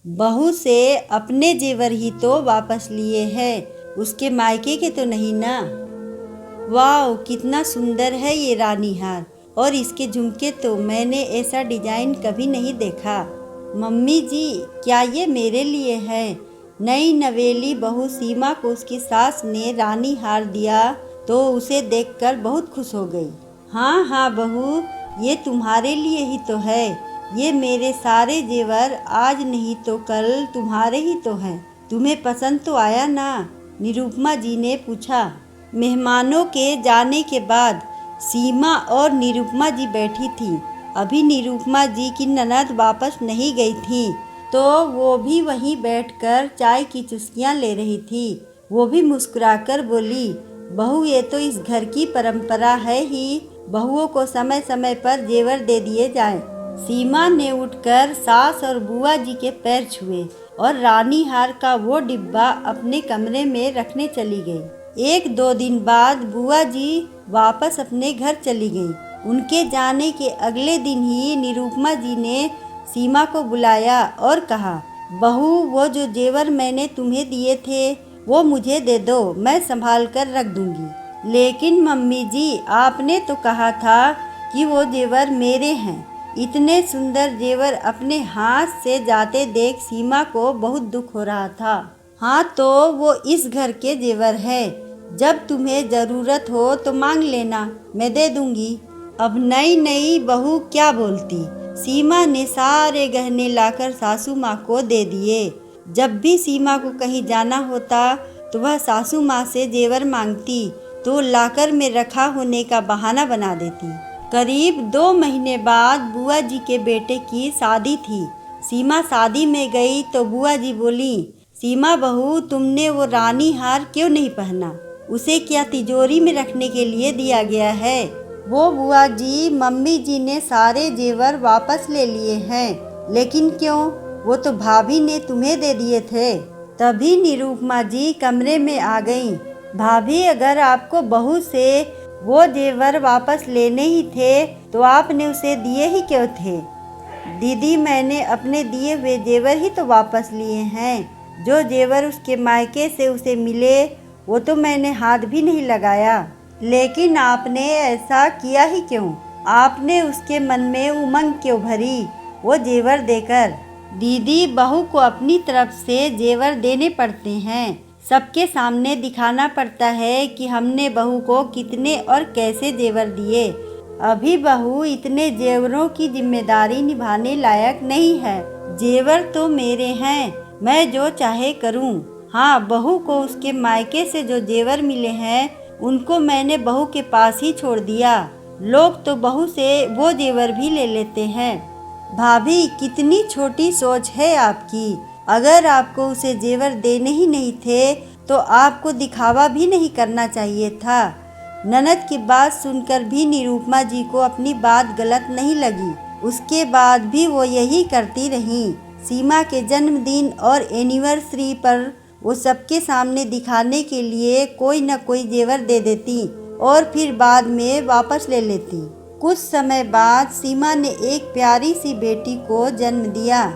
बहू से अपने जेवर ही तो वापस लिए हैं, उसके मायके के तो नहीं ना। वाह, कितना सुंदर है ये रानी हार, और इसके झुमके तो मैंने ऐसा डिजाइन कभी नहीं देखा। मम्मी जी, क्या ये मेरे लिए है? नई नवेली बहू सीमा को उसकी सास ने रानी हार दिया तो उसे देखकर बहुत खुश हो गई। हाँ हाँ बहू, ये तुम्हारे लिए ही तो है। ये मेरे सारे जेवर आज नहीं तो कल तुम्हारे ही तो हैं। तुम्हें पसंद तो आया ना? निरुपमा जी ने पूछा। मेहमानों के जाने के बाद सीमा और निरुपमा जी बैठी थी। अभी निरुपमा जी की ननद वापस नहीं गई थी, तो वो भी वहीं बैठकर चाय की चुस्कियां ले रही थी। वो भी मुस्कुराकर बोली, बहू, ये तो इस घर की परंपरा है ही, बहुओं को समय समय पर जेवर दे दिए जाएं। सीमा ने उठकर सास और बुआ जी के पैर छुए और रानी हार का वो डिब्बा अपने कमरे में रखने चली गई। 1-2 दिन बाद बुआ जी वापस अपने घर चली गई। उनके जाने के अगले दिन ही निरुपमा जी ने सीमा को बुलाया और कहा, बहू, वो जो जेवर मैंने तुम्हें दिए थे वो मुझे दे दो, मैं संभाल कर रख दूंगी। लेकिन मम्मी जी, आपने तो कहा था कि वो जेवर मेरे हैं। इतने सुंदर जेवर अपने हाथ से जाते देख सीमा को बहुत दुख हो रहा था। हाँ, तो वो इस घर के जेवर है। जब तुम्हें ज़रूरत हो तो मांग लेना, मैं दे दूंगी। अब नई नई बहू क्या बोलती। सीमा ने सारे गहने लाकर सासू माँ को दे दिए। जब भी सीमा को कहीं जाना होता तो वह सासू माँ से जेवर मांगती तो लाकर में रखा होने का बहाना बना देती। करीब 2 महीने बाद बुआ जी के बेटे की शादी थी। सीमा शादी में गई तो बुआ जी बोली, सीमा बहू, तुमने वो रानी हार क्यों नहीं पहना? उसे क्या तिजोरी में रखने के लिए दिया गया है? वो बुआ जी, मम्मी जी ने सारे जेवर वापस ले लिए हैं। लेकिन क्यों? वो तो भाभी ने तुम्हें दे दिए थे। तभी निरुपमा जी कमरे में आ गईं। भाभी, अगर आपको बहू से वो जेवर वापस लेने ही थे तो आपने उसे दिए ही क्यों थे? दीदी, मैंने अपने दिए हुए जेवर ही तो वापस लिए हैं। जो जेवर उसके मायके से उसे मिले वो तो मैंने हाथ भी नहीं लगाया। लेकिन आपने ऐसा किया ही क्यों? आपने उसके मन में उमंग क्यों भरी वो जेवर देकर? दीदी, बहू को अपनी तरफ से जेवर देने पड़ते हैं। सबके सामने दिखाना पड़ता है कि हमने बहू को कितने और कैसे जेवर दिए। अभी बहू इतने जेवरों की जिम्मेदारी निभाने लायक नहीं है। जेवर तो मेरे हैं, मैं जो चाहे करूं। हाँ, बहू को उसके मायके से जो जेवर मिले हैं उनको मैंने बहू के पास ही छोड़ दिया। लोग तो बहू से वो जेवर भी ले लेते हैं। भाभी, कितनी छोटी सोच है आपकी। अगर आपको उसे जेवर देने ही नहीं थे तो आपको दिखावा भी नहीं करना चाहिए था। ननद की बात सुनकर भी निरुपमा जी को अपनी बात गलत नहीं लगी। उसके बाद भी वो यही करती रहीं। सीमा के जन्मदिन और एनिवर्सरी पर वो सबके सामने दिखाने के लिए कोई न कोई जेवर दे देती और फिर बाद में वापस ले लेती। कुछ समय बाद सीमा ने एक प्यारी सी बेटी को जन्म दिया।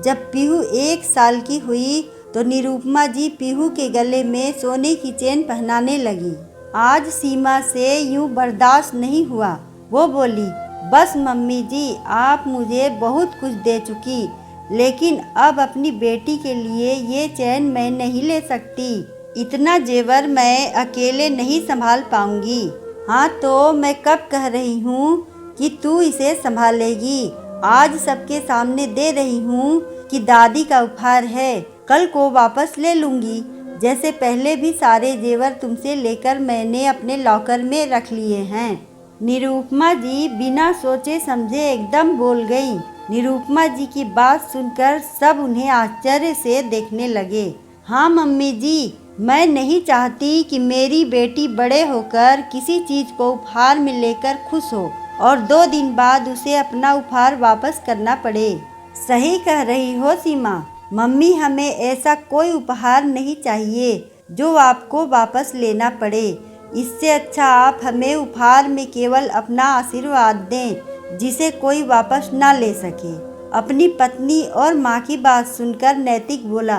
जब पीहू 1 साल की हुई तो निरुपमा जी पीहू के गले में सोने की चेन पहनाने लगी। आज सीमा से यूं बर्दाश्त नहीं हुआ। वो बोली, बस मम्मी जी, आप मुझे बहुत कुछ दे चुकी, लेकिन अब अपनी बेटी के लिए ये चैन मैं नहीं ले सकती। इतना जेवर मैं अकेले नहीं संभाल पाऊंगी। हाँ, तो मैं कब कह रही हूँ कि तू इसे संभालेगी। आज सबके सामने दे रही हूँ कि दादी का उपहार है, कल को वापस ले लूँगी। जैसे पहले भी सारे जेवर तुमसे लेकर मैंने अपने लॉकर में रख लिए हैं। निरुपमा जी बिना सोचे समझे एकदम बोल गईं। निरुपमा जी की बात सुनकर सब उन्हें आश्चर्य से देखने लगे। हाँ मम्मी जी, मैं नहीं चाहती कि मेरी बेटी बड़े होकर किसी चीज़ को उपहार में लेकर खुश हो और 2 दिन बाद उसे अपना उपहार वापस करना पड़े। सही कह रही हो सीमा, मम्मी, हमें ऐसा कोई उपहार नहीं चाहिए जो आपको वापस लेना पड़े। इससे अच्छा आप हमें उपहार में केवल अपना आशीर्वाद दें, जिसे कोई वापस ना ले सके। अपनी पत्नी और माँ की बात सुनकर नैतिक बोला,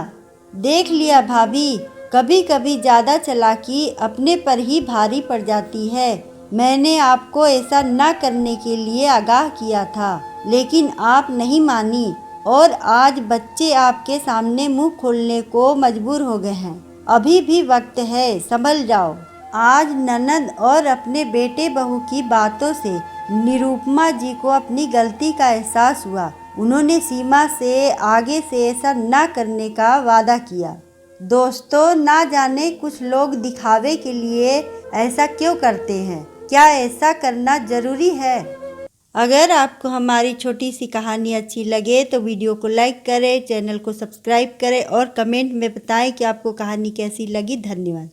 देख लिया भाभी, कभी कभी ज़्यादा चालाकी अपने पर ही भारी पड़ जाती है। मैंने आपको ऐसा न करने के लिए आगाह किया था, लेकिन आप नहीं मानी और आज बच्चे आपके सामने मुंह खोलने को मजबूर हो गए हैं। अभी भी वक्त है, संभल जाओ। आज ननद और अपने बेटे बहू की बातों से निरुपमा जी को अपनी गलती का एहसास हुआ। उन्होंने सीमा से आगे से ऐसा न करने का वादा किया। दोस्तों, ना जाने कुछ लोग दिखावे के लिए ऐसा क्यों करते हैं? क्या ऐसा करना जरूरी है? अगर आपको हमारी छोटी सी कहानी अच्छी लगे तो वीडियो को लाइक करें, चैनल को सब्सक्राइब करें और कमेंट में बताएं कि आपको कहानी कैसी लगी। धन्यवाद।